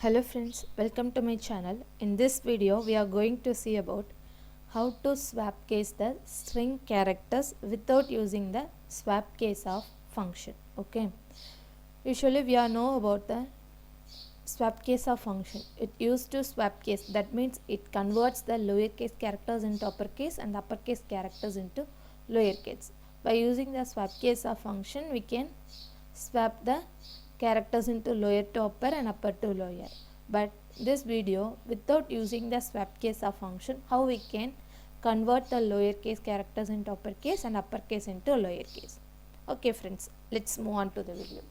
Hello friends, welcome to my channel. In this video we are going to see about how to swap case the string characters without using the swap case of function. Okay, usually we are know about the swap case of function. It used to swap case, that means it converts the lowercase characters into uppercase and uppercase characters into lowercase. By using the swap case of function we can swap the characters into lower to upper and upper to lower. But this video, without using the swap case of function, how we can convert the lowercase characters into uppercase and uppercase into lowercase. Okay friends, let's move on to the video.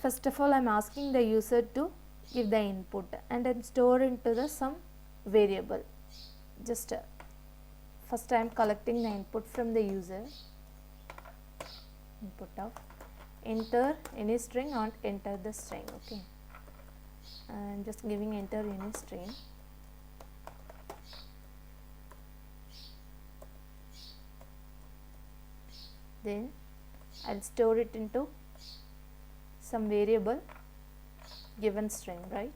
First of all, I am asking the user to give the input and then store into the some variable. Just first I am collecting the input from the user. Input of enter any string or enter the string. Okay, I am just giving enter any string. Then I will store it into some variable given string, right?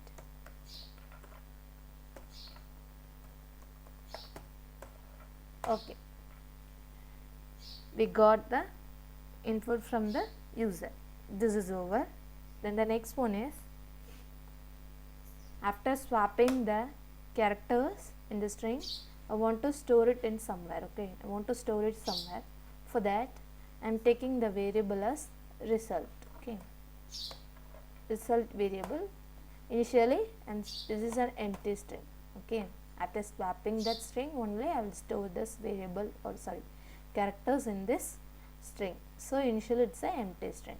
Okay, we got the input from the user. This is over. Then the next one is, after swapping the characters in the string, I want to store it in somewhere. Okay, I want to store it somewhere. For that I am taking the variable as result. Okay, result variable initially, and this is an empty string. Okay, after swapping that string only I will store this variable or sorry characters in this string. So initially it's an empty string.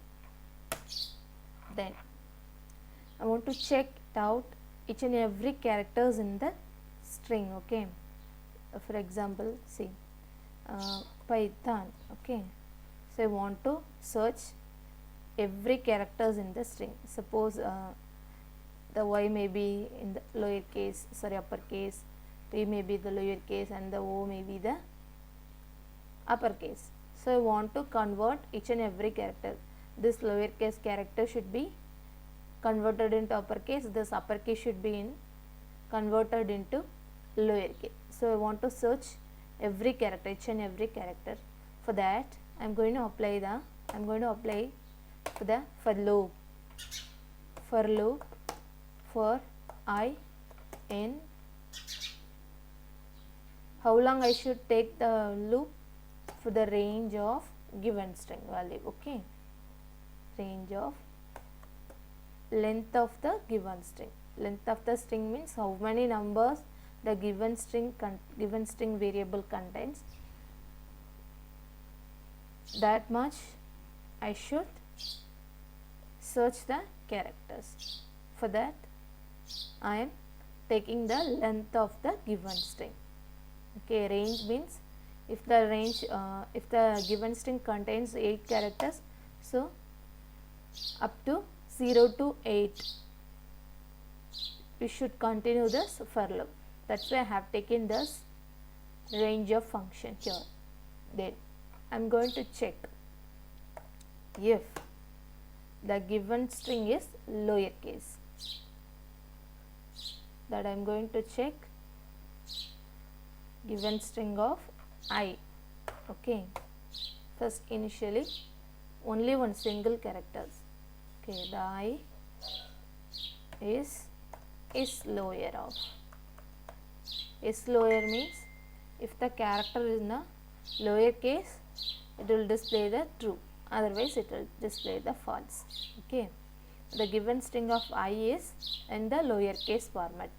Then I want to check it out each and every characters in the string. Okay, for example, see Python. Okay, so I want to search every characters in the string. Suppose the y may be in the lowercase, sorry uppercase, p may be the lowercase, and the o may be the uppercase. So I want to convert each and every character. This lowercase character should be converted into uppercase. This uppercase should be converted into lowercase. So I want to search every character, each and every character. For that I am going to apply the for loop for I in how long I should take the loop, for the range of given string value. Okay, range of length of the given string. Length of the string means how many numbers the given string variable contains. That much I should search the characters. For that I am taking the length of the given string. Okay, range means if the given string contains 8 characters, so up to 0 to 8 we should continue this for loop. That's why I have taken this range of function here. Then I am going to check if the given string is lowercase. That I am going to check given string of I. Okay, first initially only one single characters. Okay, the I is lower of. Is lower means if the character is in the lower case it will display the true, otherwise it will display the false. Okay, the given string of I is in the lower case format.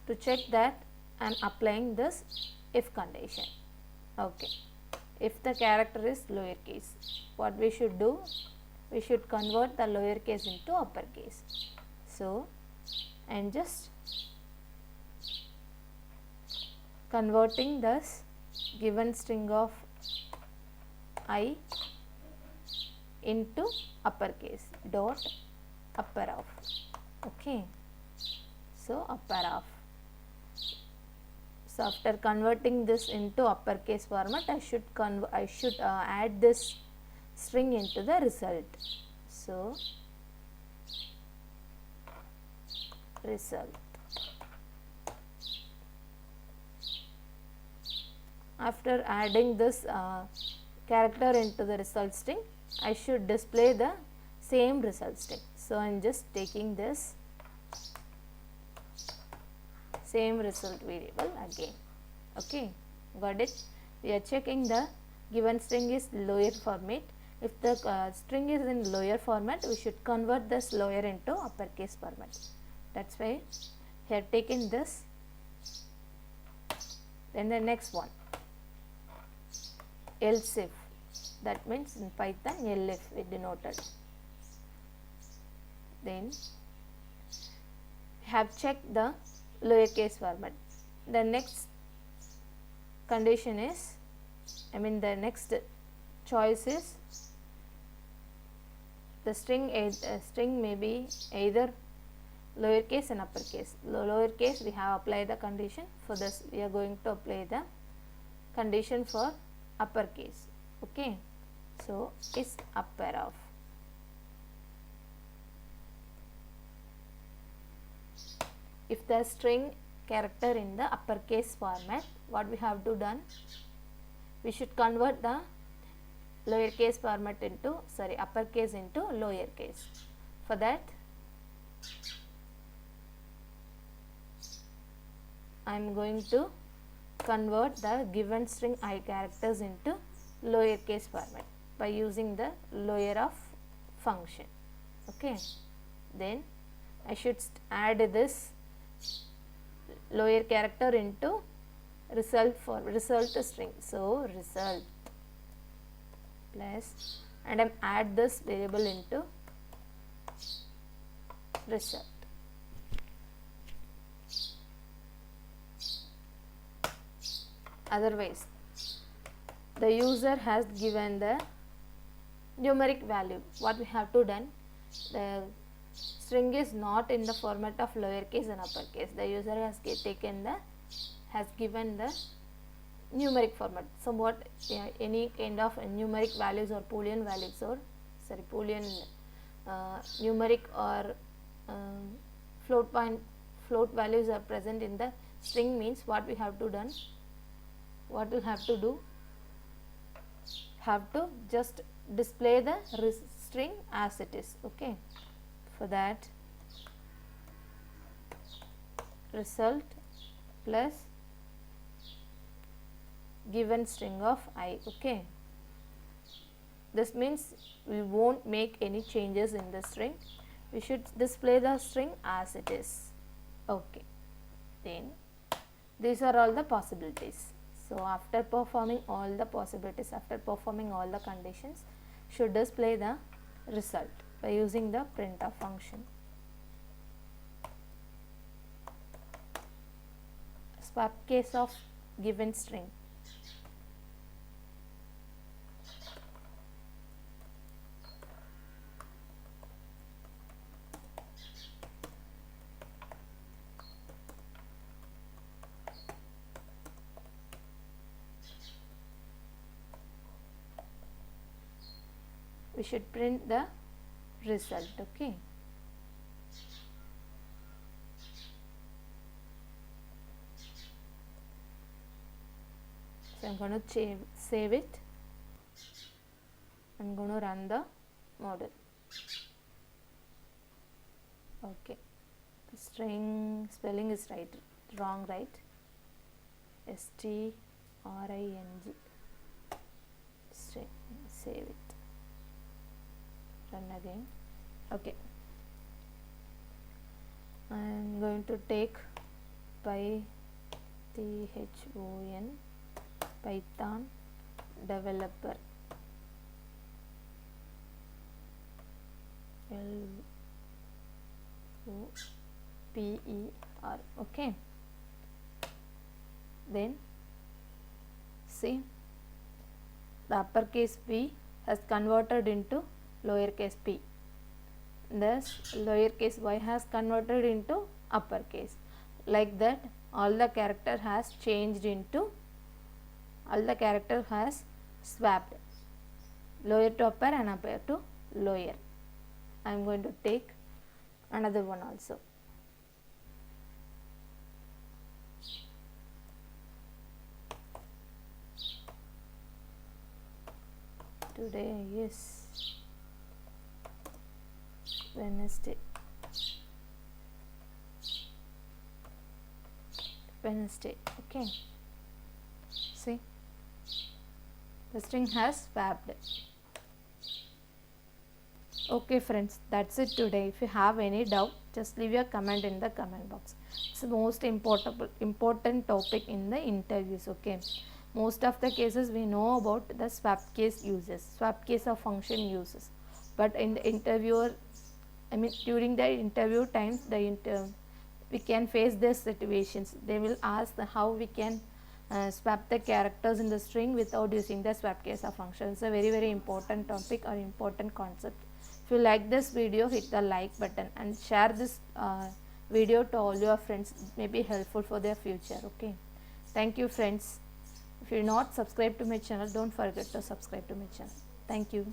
To check that I am applying this if condition. Okay, if the character is lowercase, what we should do, we should convert the lowercase into uppercase. So I am just converting this given string of I into uppercase dot upper of. Okay, so upper of. So after converting this into uppercase format, I should add this string into the result. So result. After adding this character into the result string, I should display the same result string. So I am just taking this same result variable again. Okay, got it? We are checking the given string is lower format. If the string is in lower format, we should convert this lower into uppercase format. That's why we have taken this. Then the next one, else if, that means in Python elif we denoted. Then we have checked the lowercase format. The next condition is, the next choice is the string may be either lowercase and uppercase. Lowercase we have applied the condition. For this we are going to apply the condition for uppercase. Okay, so is upper of. If the string character in the uppercase format, what we have to done, we should convert the lowercase format into, uppercase into lowercase. For that I am going to convert the given string I characters into lowercase format by using the lower of function. Okay, then I should add this lower character into result string. So result plus, and I add this variable into result. Otherwise the user has given the numeric value. What we have to done, the string is not in the format of lowercase and uppercase. The user has given the numeric format. Somewhat any kind of numeric values or Boolean values, or Boolean numeric or float values are present in the string, means what we have to done, what we have to do, have to just display the string as it is. Okay, for that result plus given string of I. Okay, this means we won't make any changes in the string, we should display the string as it is. Okay, then these are all the possibilities. So after performing all the possibilities, after performing all the conditions, should display the result by using the printf function. Swap case of given string. We should print the result. Okay, so I am going to save it. I am going to run the model. Okay, the string spelling is wrong, right? string string. Save it. Run again. Okay, I am going to take Python Python developer LOPER. Okay, then see, the uppercase P has converted into lowercase p, thus lowercase y has converted into uppercase. Like that, all the character has swapped. lower to upper and upper to lower. I am going to take another one also. Today is Wednesday. Okay. See, the string has swapped. Okay friends, that's it today. If you have any doubt, just leave your comment in the comment box. It's the most important topic in the interviews. Okay, most of the cases we know about the swap case uses, swap case of function uses, but in the interviewer, during the interview times, we can face these situations. They will ask how we can swap the characters in the string without using the swap case of function. It's a very important topic or important concept. If you like this video, hit the like button and share this video to all your friends. It may be helpful for their future. Okay, thank you friends. If you are not subscribed to my channel, don't forget to subscribe to my channel. Thank you.